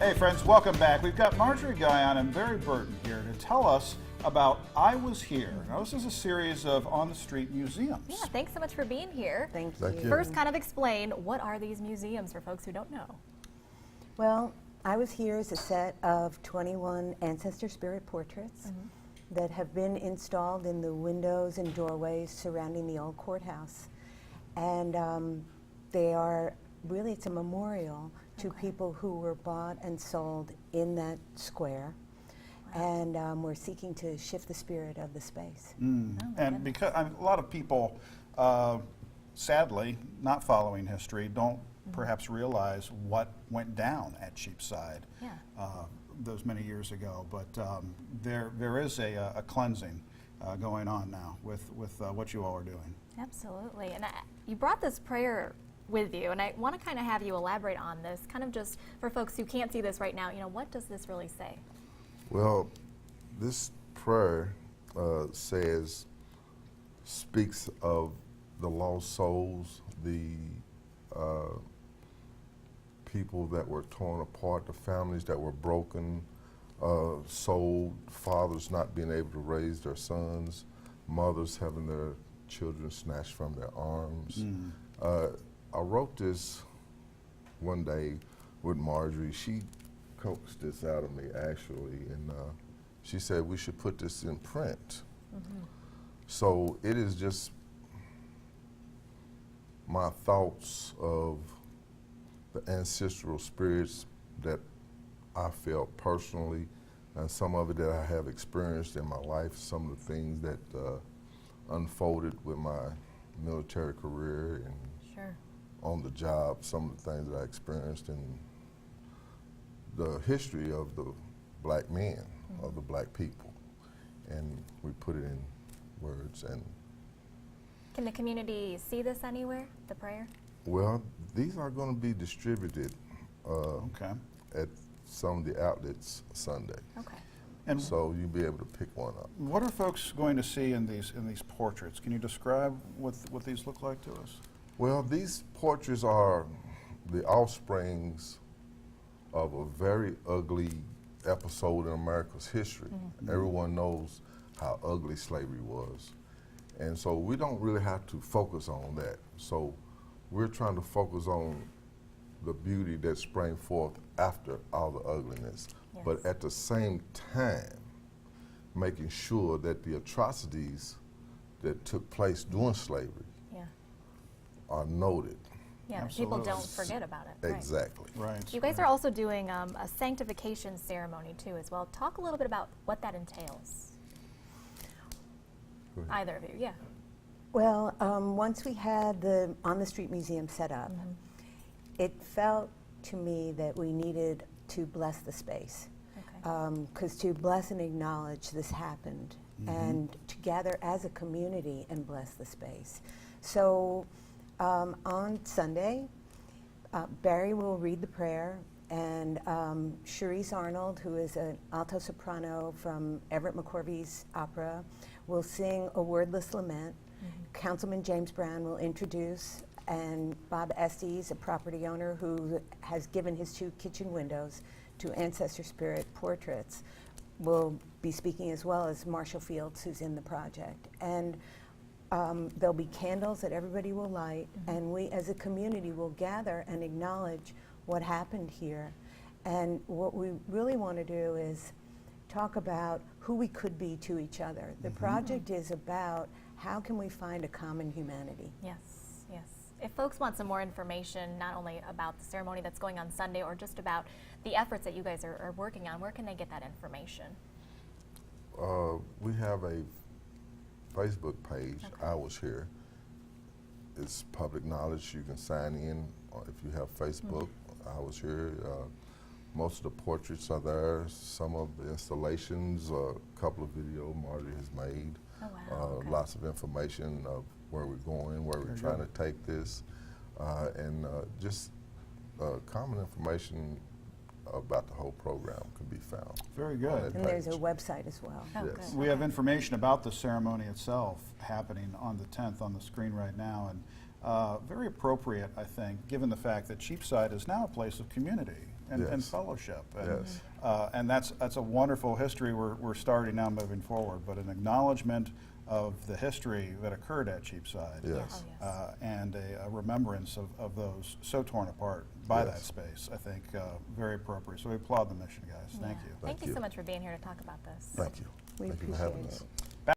Hey friends, welcome back. We've got Marjorie, Guyon, and Barry Burton here to tell us about I Was Here. Now this is a series of on-the-street museums. Yeah, thanks so much for being here. Thank you. First, kind of explain, what are these museums for folks who don't know? Well, I Was Here is a set of 21 ancestor spirit portraits that have been installed in the windows and doorways surrounding the old courthouse. And they are really, it's a memorial to people who were bought and sold in that square. Wow. And we're seeking to shift the spirit of the space. And because a lot of people, sadly, not following history, don't perhaps realize what went down at Cheapside those many years ago. But there is a cleansing going on now with what you all are doing. Absolutely. And you brought this prayer with you, and I want to kind of have you elaborate on this, kind of just for folks who can't see this right now, what does this really say? Well, this prayer speaks of the lost souls, the people that were torn apart, the families that were broken, sold, fathers not being able to raise their sons, mothers having their children snatched from their arms. I wrote this one day with Marjorie. She coaxed this out of me, actually, and she said we should put this in print. So it is just my thoughts of the ancestral spirits that I felt personally, and some of it that I have experienced in my life, some of the things that unfolded with my military career and on the job, some of the things that I experienced in the history of the black men, of the black people. And we put it in words. And can the community see this anywhere, the prayer? Well, these are going to be distributed at some of the outlets Sunday. Okay. And so you'll be able to pick one up. What are folks going to see in these portraits? Can you describe what these look like to us? Well, these portraits are the offsprings of a very ugly episode in America's history. Everyone knows how ugly slavery was. And so we don't really have to focus on that. So we're trying to focus on the beauty that sprang forth after all the ugliness. But at the same time, making sure that the atrocities that took place during slavery are noted. Yeah, people don't forget about it. Exactly. Right. You guys are also doing a sanctification ceremony too as well. Talk a little bit about what that entails. Either of you, yeah. Well, once we had the On the Street Museum set up, it felt to me that we needed to bless the space. Because to bless and acknowledge this happened, and to gather as a community and bless the space. So on Sunday, Barry will read the prayer, and Cherise Arnold, who is an alto soprano from Everett McCorvey's opera, will sing A Wordless Lament. Councilman James Brown will introduce, and Bob Estes, a property owner who has given his 2 kitchen windows to ancestor spirit portraits, will be speaking, as well as Marshall Fields, who's in the project. And there'll be candles that everybody will light, and we as a community will gather and acknowledge what happened here. And what we really want to do is talk about who we could be to each other. The project is about how can we find a common humanity. Yes, yes. If folks want some more information, not only about the ceremony that's going on Sunday, or just about the efforts that you guys are working on, where can they get that information? We have a Facebook page, I Was Here. It's public knowledge. You can sign in if you have Facebook. I Was Here. Most of the portraits are there. Some of the installations, a couple of videos Marjorie has made. Lots of information of where we're going, where we're trying to take this, and just common information about the whole program can be found. Very good. And there's a website as well. Yes. We have information about the ceremony itself happening on the 10th on the screen right now, and very appropriate, I think, given the fact that Cheapside is now a place of community. and Yes. fellowship. Yes. And that's a wonderful history we're starting now moving forward, but an acknowledgement of the history that occurred at Cheapside. Yes. Oh, yes. And a remembrance of those so torn apart by that Yes. space, I think very appropriate. So we applaud the mission, guys. Thank Yeah. you. Thank you you. so much for being here to talk about this. Thank you. We Thank you for having appreciate us. it.